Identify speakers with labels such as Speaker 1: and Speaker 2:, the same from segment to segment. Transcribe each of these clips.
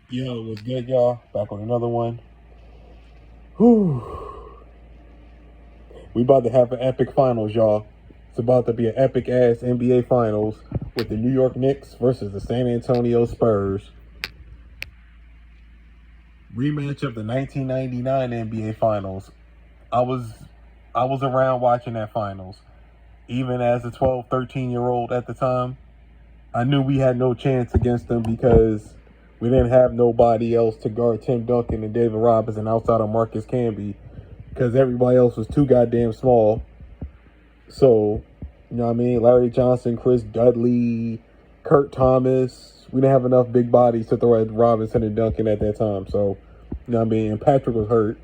Speaker 1: Yo, what's good, y'all? Back on another one. Whew. We about to have an epic finals, y'all. It's about to be an epic ass NBA finals with the New York Knicks versus the San Antonio Spurs. Rematch of the 1999 NBA finals. I was I was around watching that finals. Even as a 12, 13-year old at the time, I knew we had no chance against them because we didn't have nobody else to guard Tim Duncan and David Robinson outside of Marcus Camby because everybody else was too goddamn small. So, you know what I mean? Larry Johnson, Chris Dudley, Kurt Thomas. We didn't have enough big bodies to throw at Robinson and Duncan at that time. So, you know what I mean? And Patrick was hurt.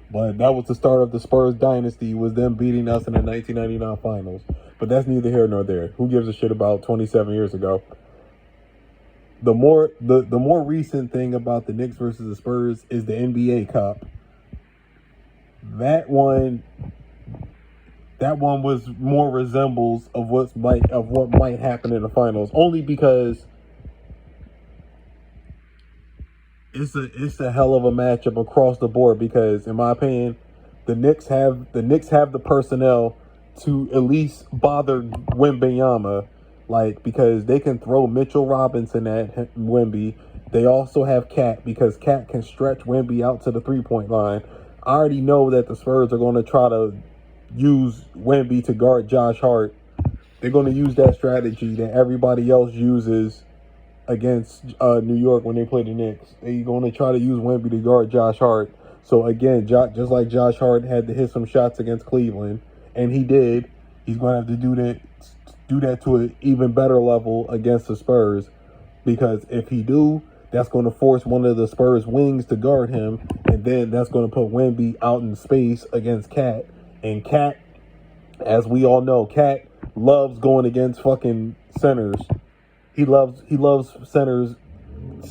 Speaker 1: But that was the start of the Spurs dynasty, was them beating us in the 1999 finals. But that's neither here nor there. Who gives a shit about 27 years ago? The more recent thing about the Knicks versus the Spurs is the NBA Cup. That one was more resembles of what might happen in the finals, only because it's a hell of a matchup across the board. Because in my opinion, the Knicks have the personnel to at least bother Wembanyama, like, because they can throw Mitchell Robinson at Wemby. They also have Cat, because Cat can stretch Wemby out to the 3-point line. I already know that the Spurs are going to try to use Wemby to guard Josh Hart. They're going to use that strategy that everybody else uses against New York when they play the Knicks. They're going to try to use Wemby to guard Josh Hart. So again, just like Josh Hart had to hit some shots against Cleveland, and he did, he's going to have to do that to an even better level against the Spurs. Because if he do, that's going to force one of the Spurs wings to guard him, and then that's going to put Wemby out in space against Cat. And Cat, as we all know, Cat loves going against fucking centers. He loves centers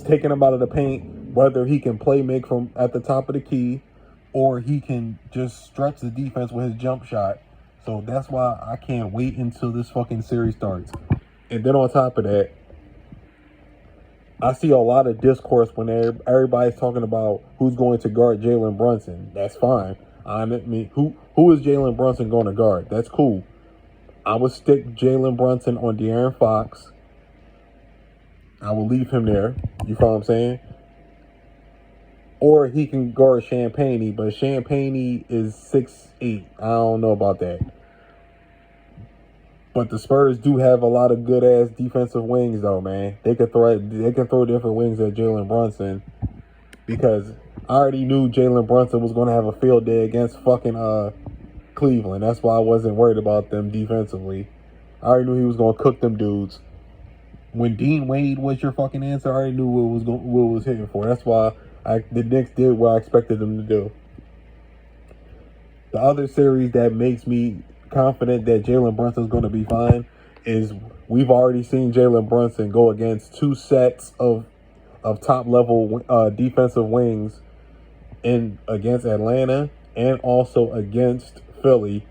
Speaker 1: taking him out of the paint, whether he can play make from at the top of the key or he can just stretch the defense with his jump shot. So that's why I can't wait until this fucking series starts. And then on top of that, I see a lot of discourse when everybody's talking about who's going to guard Jalen Brunson. That's fine. I mean, who is Jalen Brunson going to guard? That's cool. I would stick Jalen Brunson on De'Aaron Fox. I will leave him there. You feel what I'm saying? Or he can guard Champagnie, but Champagnie is 6'8". I don't know about that. But the Spurs do have a lot of good ass defensive wings, though, man. They can throw different wings at Jalen Brunson, because I already knew Jalen Brunson was going to have a field day against fucking Cleveland. That's why I wasn't worried about them defensively. I already knew he was going to cook them dudes. When Dean Wade was your fucking answer, I already knew what was hitting for. That's why the Knicks did what I expected them to do. The other series that makes me confident that Jalen Brunson is going to be fine is we've already seen Jalen Brunson go against two sets of top level defensive wings against Atlanta and also against Philly,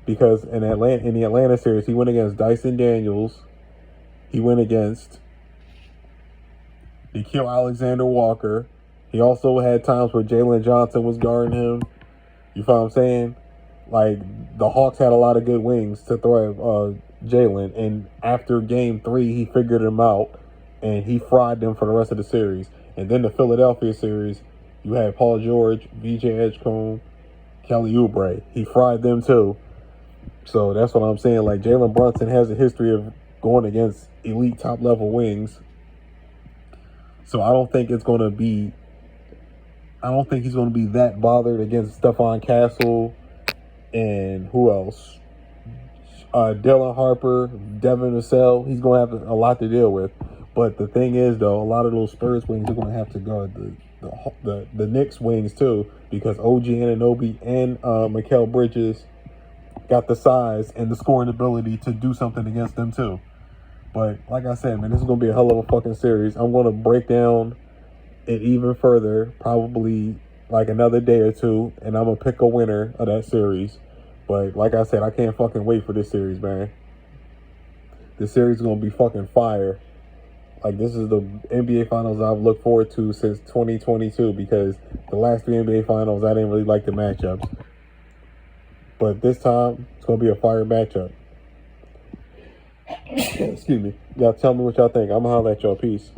Speaker 1: because in the Atlanta series he went against Dyson Daniels, he went against Nickeil Alexander-Walker. He also had times where Jalen Johnson was guarding him. You feel what I'm saying? Like, the Hawks had a lot of good wings to throw at Jalen. And after game 3, he figured them out. And he fried them for the rest of the series. And then the Philadelphia series, you had Paul George, VJ Edgecombe, Kelly Oubre. He fried them too. So that's what I'm saying. Like, Jalen Brunson has a history of going against elite top-level wings. So I don't think he's going to be that bothered against Stephon Castle and who else? Dylan Harper, Devin Vassell. He's going to have a lot to deal with. But the thing is, though, a lot of those Spurs wings are going to have to guard the Knicks wings too, because OG Anunoby and Mikal Bridges got the size and the scoring ability to do something against them too. But like I said, man, this is going to be a hell of a fucking series. I'm going to break down it even further, probably like another day or two, and I'm going to pick a winner of that series. But like I said, I can't fucking wait for this series, man. This series is going to be fucking fire. Like, this is the NBA Finals I've looked forward to since 2022 because the last three NBA Finals, I didn't really like the matchups. But this time, it's going to be a fire matchup. Excuse me. Y'all tell me what y'all think. I'm going to holler at y'all. Peace.